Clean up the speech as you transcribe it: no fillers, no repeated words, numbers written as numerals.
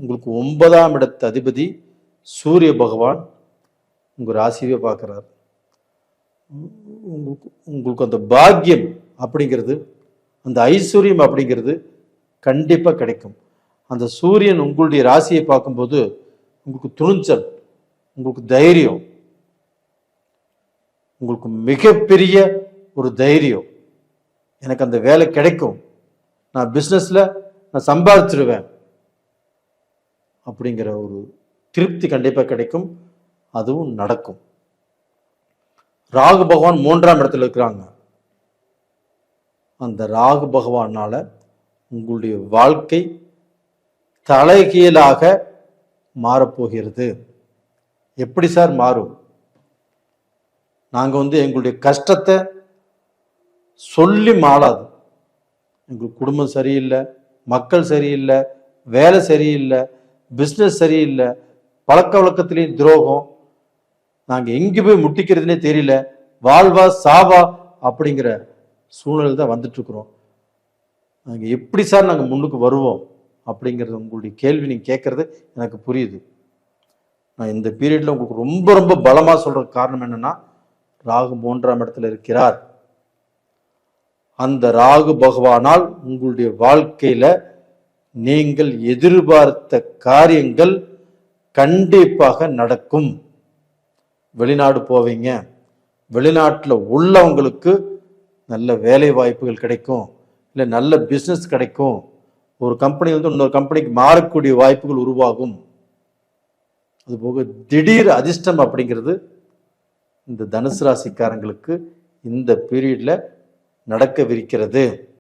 உங்களுக்கு 9ஆம் இடத்து அதிபதி சூரிய பகவான் உங்கள் ராசியவே பார்க்குறார். உங்களுக்கு அந்த பாக்கியம் அப்படிங்கிறது, அந்த ஐஸ்வர்யம் அப்படிங்கிறது கண்டிப்பாக கிடைக்கும். அந்த சூரியன் உங்களுடைய ராசியை பார்க்கும்போது உங்களுக்கு துணிச்சல், உங்களுக்கு தைரியம், உங்களுக்கு மிகப்பெரிய ஒரு தைரியம். எனக்கு அந்த வேலை கிடைக்கும், நான் பிஸ்னஸில் நான் சம்பாதிச்சிருவேன் அப்படிங்கிற ஒரு திருப்தி கண்டிப்பாக கிடைக்கும். அதுவும் நடக்கும். ராகு பகவான் 3ஆம் இடத்துல இருக்கிறாங்க. அந்த ராகு பகவானால உங்களுடைய வாழ்க்கை தலைகீழாக மாறப்போகிறது. எப்படி சார் மாறும்? நாங்கள் எங்களுடைய கஷ்டத்தை சொல்லி மாளாது. எங்களுக்கு குடும்பம் சரியில்லை, மக்கள் சரியில்லை, வேலை சரியில்லை, பிஸ்னஸ் சரியில்லை, பழக்க வழக்கத்திலையும் துரோகம், நாங்கள் எங்கே போய் முட்டிக்கிறதுனே தெரியல, வாழ்வா சாவா அப்படிங்கிற சூழ்நிலை தான் வந்துட்டு இருக்கிறோம். நாங்கள் எப்படி சார் நாங்கள் முன்னுக்கு வருவோம் அப்படிங்கிறது உங்களுடைய கேள்வி நீங்கள் கேட்கறது எனக்கு புரியுது. நான் இந்த பீரியட்ல உங்களுக்கு ரொம்ப ரொம்ப பலமாக சொல்ற காரணம் என்னன்னா, ராகு 3ஆம் இடத்துல இருக்கிறார். அந்த ராகு பகவானால் உங்களுடைய வாழ்க்கையில நீங்கள் எதிர்பார்த்த காரியங்கள் கண்டிப்பாக நடக்கும். வெளிநாடு போவீங்க, வெளிநாட்டில் உள்ளவங்களுக்கு நல்ல வேலை வாய்ப்புகள் கிடைக்கும், இல்லை நல்ல பிஸ்னஸ் கிடைக்கும், ஒரு கம்பெனி இன்னொரு கம்பெனிக்கு மாறக்கூடிய வாய்ப்புகள் உருவாகும். அதுபோக திடீர் அதிர்ஷ்டம் அப்படிங்கிறது இந்த தனுசு ராசிக்காரங்களுக்கு இந்த பீரியட்ல நடக்கவிருக்கிறது.